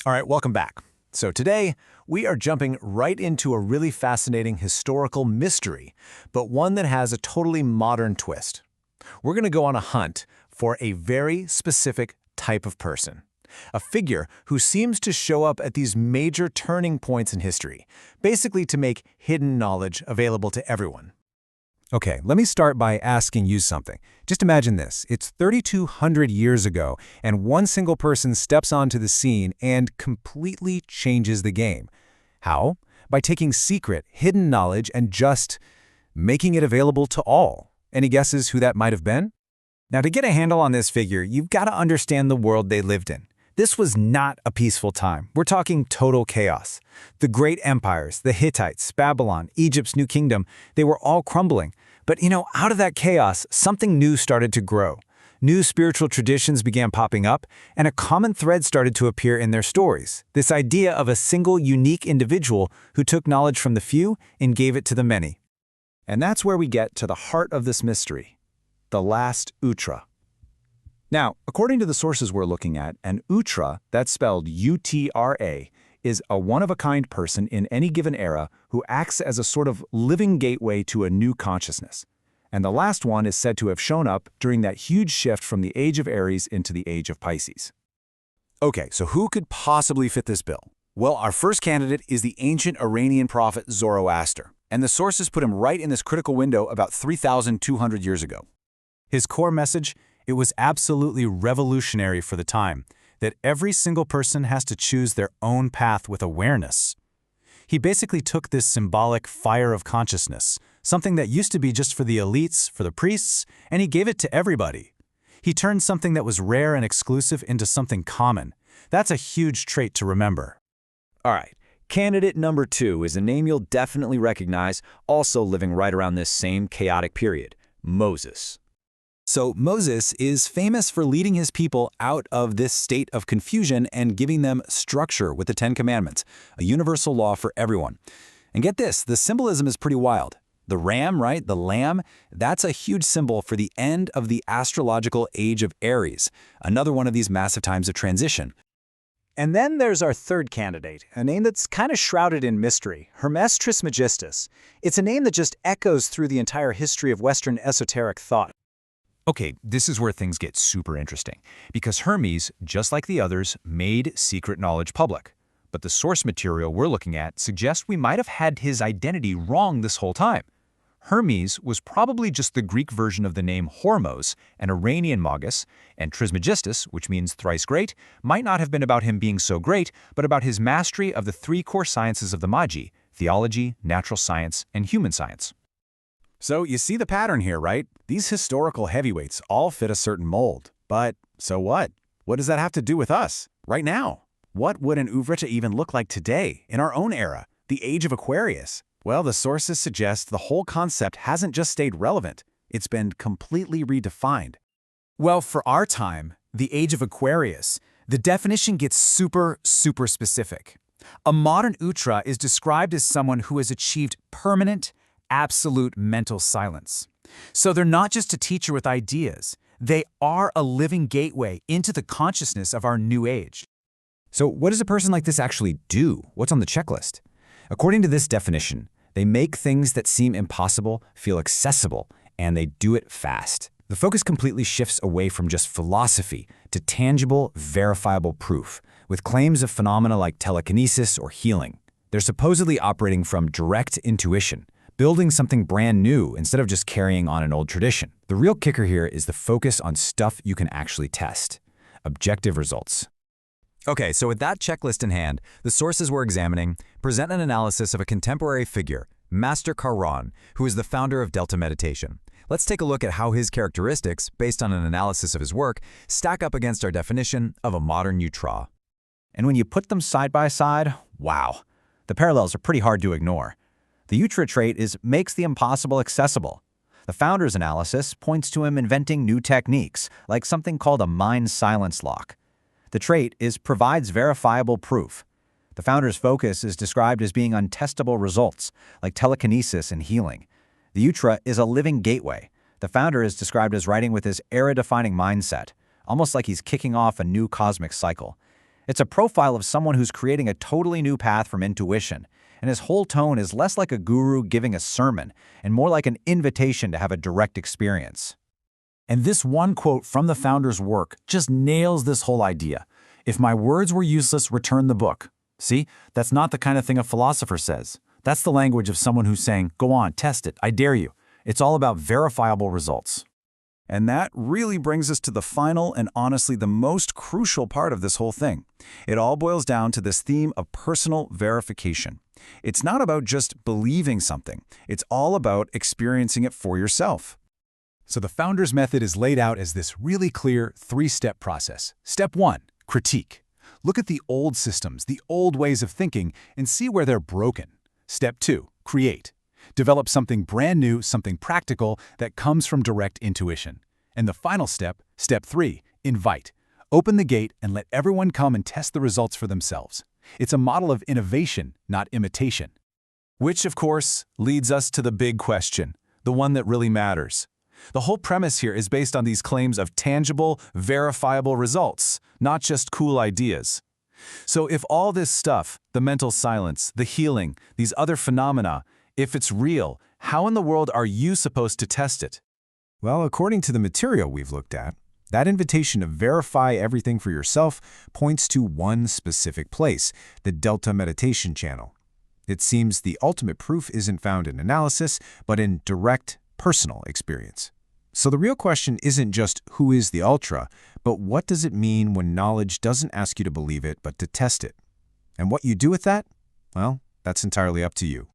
All right, welcome back. So today, we are jumping right into a really fascinating historical mystery, but one that has a totally modern twist. We're going to go on a hunt for a very specific type of person, a figure who seems to show up at these major turning points in history, basically to make hidden knowledge available to everyone. Okay, let me start by asking you something. Just imagine this. It's 3,200 years ago, and one single person steps onto the scene and completely changes the game. How? By taking secret, hidden knowledge and just making it available to all. Any guesses who that might have been? Now, to get a handle on this figure, you've got to understand the world they lived in. This was not a peaceful time. We're talking total chaos. The great empires, the Hittites, Babylon, Egypt's new kingdom, they were all crumbling. But out of that chaos, something new started to grow. New spiritual traditions began popping up, and a common thread started to appear in their stories. This idea of a single, unique individual who took knowledge from the few and gave it to the many. And that's where we get to the heart of this mystery, the last Utra. Now, according to the sources we're looking at, an Utra, that's spelled U-T-R-A, is a one-of-a-kind person in any given era who acts as a sort of living gateway to a new consciousness. And the last one is said to have shown up during that huge shift from the age of Aries into the age of Pisces. Okay, so who could possibly fit this bill? Well, our first candidate is the ancient Iranian prophet Zoroaster, and the sources put him right in this critical window about 3,200 years ago. His core message: it was absolutely revolutionary for the time, that every single person has to choose their own path with awareness. He basically took this symbolic fire of consciousness, something that used to be just for the elites, for the priests, and he gave it to everybody. He turned something that was rare and exclusive into something common. That's a huge trait to remember. All right, candidate number 2 is a name you'll definitely recognize, also living right around this same chaotic period: Moses. So Moses is famous for leading his people out of this state of confusion and giving them structure with the Ten Commandments, a universal law for everyone. And get this, the symbolism is pretty wild. The ram, right, the lamb, that's a huge symbol for the end of the astrological age of Aries, another one of these massive times of transition. And then there's our third candidate, a name that's kind of shrouded in mystery, Hermes Trismegistus. It's a name that just echoes through the entire history of Western esoteric thought. Okay, this is where things get super interesting, because Hermes, just like the others, made secret knowledge public. But the source material we're looking at suggests we might have had his identity wrong this whole time. Hermes was probably just the Greek version of the name Hormos, an Iranian magus, and Trismegistus, which means thrice great, might not have been about him being so great, but about his mastery of the 3 core sciences of the Magi: theology, natural science, and human science. So you see the pattern here, right? These historical heavyweights all fit a certain mold. But so what? What does that have to do with us, right now? What would an Ootra even look like today, in our own era, the age of Aquarius? Well, the sources suggest the whole concept hasn't just stayed relevant, it's been completely redefined. Well, for our time, the age of Aquarius, the definition gets super specific. A modern Utra is described as someone who has achieved permanent, absolute mental silence. So they're not just a teacher with ideas, they are a living gateway into the consciousness of our new age. So what does a person like this actually do? What's on the checklist? According to this definition, they make things that seem impossible feel accessible, and they do it fast. The focus completely shifts away from just philosophy to tangible, verifiable proof, with claims of phenomena like telekinesis or healing. They're supposedly operating from direct intuition, building something brand new instead of just carrying on an old tradition. The real kicker here is the focus on stuff you can actually test. Objective results. Okay, so with that checklist in hand, the sources we're examining present an analysis of a contemporary figure, Master Charon, who is the founder of Delta Meditation. Let's take a look at how his characteristics, based on an analysis of his work, stack up against our definition of a modern Utra. And when you put them side by side, wow, the parallels are pretty hard to ignore. The Utra trait makes the impossible accessible. The founder's analysis points to him inventing new techniques, like something called a mind silence lock. The trait provides verifiable proof. The founder's focus is described as being untestable results, like telekinesis and healing. The Utra is a living gateway. The founder is described as writing with his era-defining mindset, almost like he's kicking off a new cosmic cycle. It's a profile of someone who's creating a totally new path from intuition, and his whole tone is less like a guru giving a sermon and more like an invitation to have a direct experience. And this one quote from the founder's work just nails this whole idea. If my words were useless, return the book. See, that's not the kind of thing a philosopher says. That's the language of someone who's saying, go on, test it, I dare you. It's all about verifiable results. And that really brings us to the final and honestly the most crucial part of this whole thing. It all boils down to this theme of personal verification. It's not about just believing something. It's all about experiencing it for yourself. So the founder's method is laid out as this really clear three-step process. Step 1, critique. Look at the old systems, the old ways of thinking, and see where they're broken. Step 2, create. Develop something brand new, something practical that comes from direct intuition. And the final step, step 3, invite. Open the gate and let everyone come and test the results for themselves. It's a model of innovation, not imitation. Which, of course, leads us to the big question, the one that really matters. The whole premise here is based on these claims of tangible, verifiable results, not just cool ideas. So if all this stuff, the mental silence, the healing, these other phenomena, if it's real, how in the world are you supposed to test it? Well, according to the material we've looked at, that invitation to verify everything for yourself points to one specific place, the Delta Meditation Channel. It seems the ultimate proof isn't found in analysis, but in direct, personal experience. So the real question isn't just who is the Ultra, but what does it mean when knowledge doesn't ask you to believe it, but to test it? And what you do with that? Well, that's entirely up to you.